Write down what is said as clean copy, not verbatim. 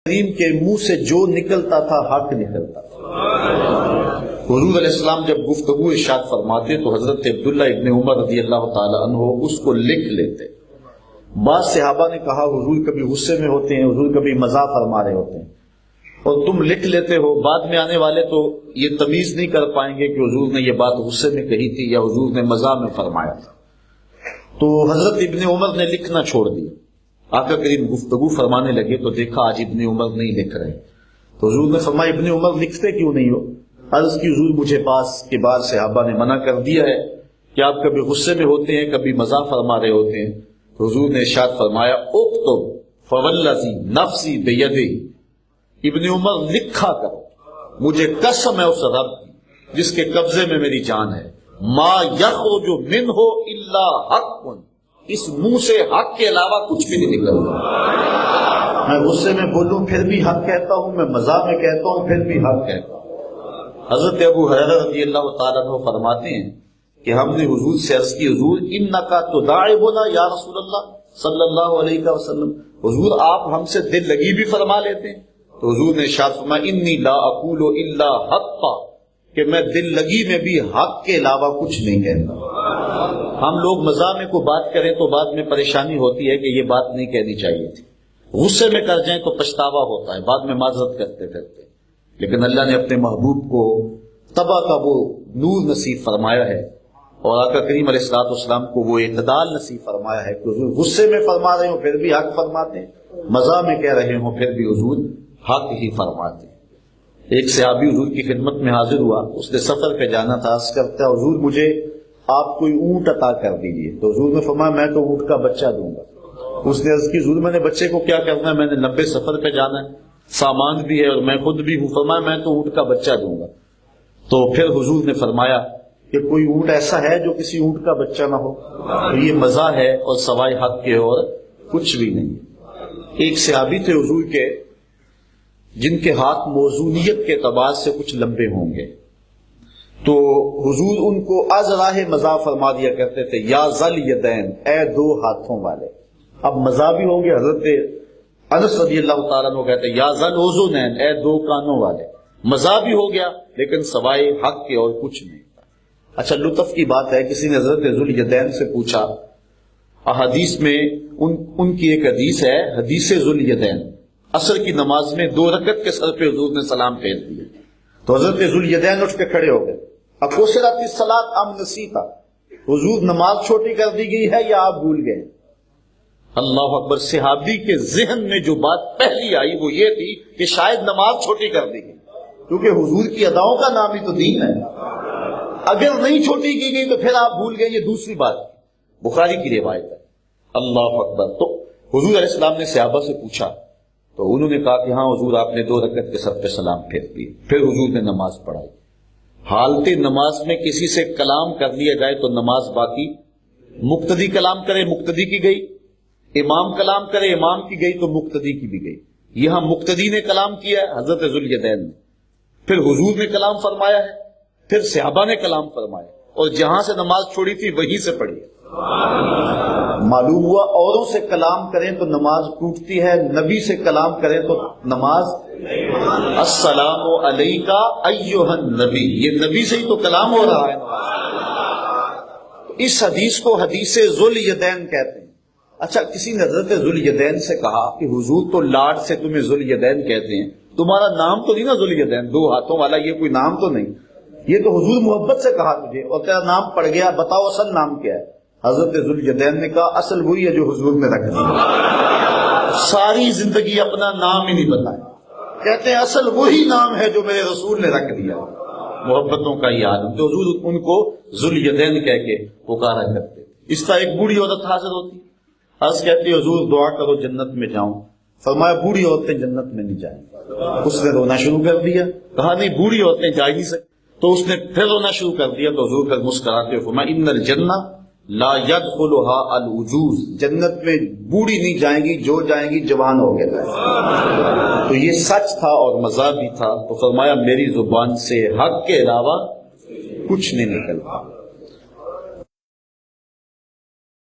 کریم کے منہ سے جو نکلتا تھا حق نکلتا تھا۔ حضور علیہ السلام جب گفتگو ارشاد فرماتے تو حضرت عبداللہ ابن عمر رضی اللہ تعالی عنہ اس کو لکھ لیتے۔ بعض صحابہ نے کہا حضور کبھی غصے میں ہوتے ہیں، حضور کبھی مزاح فرما رہے ہوتے ہیں اور تم لکھ لیتے ہو، بعد میں آنے والے تو یہ تمیز نہیں کر پائیں گے کہ حضور نے یہ بات غصے میں کہی تھی یا حضور نے مزاح میں فرمایا تھا۔ تو حضرت ابن عمر نے لکھنا چھوڑ دیا۔ آقا کریم گفتگو فرمانے لگے تو دیکھا آج ابن عمر نہیں لکھ رہے، تو حضور نے فرمایا ابن عمر لکھتے کیوں نہیں ہو؟ عرض کی حضور مجھے پاس کے بعد صحابہ نے منع کر دیا ہے کہ آپ کبھی غصے میں ہوتے ہیں کبھی مزاح فرما رہے ہوتے ہیں، تو حضور نے ارشاد فرمایا اکتب فوالذی نفسی بیدہ، ابن عمر لکھا کرو، مجھے قسم ہے اس رب کی جس کے قبضے میں میری جان ہے، ما یخرج منہ الا حق، اس منہ سے حق کے علاوہ کچھ بھی نہیں نکلتا۔ میں غصے میں بولوں پھر بھی حق کہتا ہوں، میں مزاح میں کہتا ہوں پھر بھی حق کہتا ہوں۔ حضرت ابو ہریرہ رضی اللہ تعالیٰ عنہ فرماتے ہیں کہ ہم نے حضور سے عرض کی حضور انکا تداعبنا یا رسول اللہ صلی اللہ علیہ وسلم، حضور آپ ہم سے دل لگی بھی فرما لیتے ہیں؟ تو حضور نے ارشاد فرمایا انی لا اقول الا حقا، کہ میں دل لگی میں بھی حق کے علاوہ کچھ نہیں کہتا۔ ہم لوگ مزاح میں کو بات کریں تو بعد میں پریشانی ہوتی ہے کہ یہ بات نہیں کہنی چاہیے تھی، غصے میں کر جائیں تو پچھتاوا ہوتا ہے، بعد میں معذرت کرتے پھرتے، لیکن اللہ نے اپنے محبوب کو تبا کا وہ نور نصیب فرمایا ہے اور آقا کریم علیہ الصلوۃ والسلام کو وہ اعتدال نصیب فرمایا ہے کہ حضور غصے میں فرما رہے ہوں پھر بھی حق فرماتے ہیں، مزاح میں کہہ رہے ہوں پھر بھی حضور حق ہی فرماتے ہیں۔ ایک صحابی حضور کی خدمت میں حاضر ہوا، اس نے سفر پہ جانا تھا، عرض کرتا حضور مجھے آپ کوئی اونٹ عطا کر دیجیے، تو حضور نے فرمایا میں تو اونٹ کا بچہ دوں گا۔ اس نے عرض کی حضور میں نے بچے کو کیا کرنا ہے، میں نے لمبے سفر پہ جانا ہے، سامان بھی ہے اور میں خود بھی ہوں، فرمایا میں تو اونٹ کا بچہ دوں گا۔ تو پھر حضور نے فرمایا کہ کوئی اونٹ ایسا ہے جو کسی اونٹ کا بچہ نہ ہو؟ تو یہ مزاح ہے اور سوائے حق کے اور کچھ بھی نہیں۔ ایک صحابی تھے حضور کے جن کے ہاتھ موزونیت کے اعتبار سے کچھ لمبے ہوں گے، تو حضور ان کو از راہ مزاح فرما دیا کرتے تھے یا ذل یدین، اے دو ہاتھوں والے۔ اب مزاح بھی ہوں گے، حضرت انس رضی اللہ تعالیٰ عنہ کہتے ہیں یا ذل اذنین، اے دو کانوں والے۔ مزاح بھی ہو گیا لیکن سوائے حق کے اور کچھ نہیں۔ اچھا لطف کی بات ہے، کسی نے حضرت ذل یدین سے پوچھا، احادیث میں ان کی ایک حدیث ہے حدیث ذل یدین، عصر کی نماز میں 2 رکعت کے سر پہ حضور نے سلام پھیر دیا، تو حضرت ذل یدین اٹھ کے کھڑے ہو گئے، اقصرت الصلاۃ ام نسیتا، حضور نماز چھوٹی کر دی گئی ہے یا آپ بھول گئے؟ اللہ اکبر۔ صحابی کے ذہن میں جو بات پہلی آئی وہ یہ تھی کہ شاید نماز چھوٹی کر دی گئی، کیونکہ حضور کی اداؤں کا نام ہی تو دین ہے، اگر نہیں چھوٹی کی گئی تو پھر آپ بھول گئے، یہ دوسری بات بخاری کی روایت ہے۔ اللہ اکبر۔ تو حضور علیہ السلام نے صحابہ سے پوچھا تو انہوں نے کہا کہ ہاں حضور آپ نے 2 رکعت کے سر پہ سلام پھیر دیے، پھر حضور نے نماز پڑھائی۔ حالت نماز میں کسی سے کلام کر لیا جائے تو نماز باقی، مقتدی کلام کرے مقتدی کی گئی، امام کلام کرے امام کی گئی تو مقتدی کی بھی گئی۔ یہاں مقتدی نے کلام کیا ہے حضرت ذل یدین نے، پھر حضور نے کلام فرمایا ہے، پھر صحابہ نے کلام فرمایا، اور جہاں سے نماز چھوڑی تھی وہیں سے پڑھی ہے۔ معلوم ہوا اوروں سے کلام کریں تو نماز ٹوٹتی ہے، نبی سے کلام کریں تو نماز۔ السلام علیکہ ایھا النبی، یہ نبی سے ہی تو کلام ہو رہا ہے۔ اس حدیث کو حدیث ذل یدین کہتے ہیں۔ اچھا کسی نے حضرت ذل یدین سے کہا کہ حضور تو لاڈ سے تمہیں ذل یدین کہتے ہیں، تمہارا نام تو نہیں نا ذل یدین، 2 ہاتھوں والا، یہ کوئی نام تو نہیں، یہ تو حضور محبت سے کہا تجھے اور تیرا نام پڑ گیا، بتاؤ اصل نام کیا ہے؟ حضرت ذل یدین نے کہا اصل وہی ہے جو حضور نے رکھ دیا، ساری زندگی اپنا نام ہی نہیں بتایا، کہتے ہیں اصل وہی نام ہے جو میرے رسول نے رکھ دیا، محبتوں کا یہ عالم۔ تو حضور ان کو ذل یدین کہہ کے پکارا کرتے۔ اس طرح ایک بوڑھی عورت حاضر ہوتی، عرض کہتی حضور دعا کرو جنت میں جاؤں، فرمایا بوڑھی عورتیں جنت میں نہیں جائیں۔ اس نے رونا شروع کر دیا، کہا نہیں بوڑھی عورتیں جا ہی نہیں سکتی، تو اس نے پھر رونا شروع کر دیا، تو حضور پھر مسکراتے ہوئے فرمایا ان الجنہ لا يدخلها العجوز، جنت میں بوڑھی نہیں جائیں گی، جو جائیں گی جوان ہو کے جائیں گی۔ تو یہ سچ تھا اور مزاح بھی تھا، تو فرمایا میری زبان سے حق کے علاوہ کچھ نہیں نکلتا۔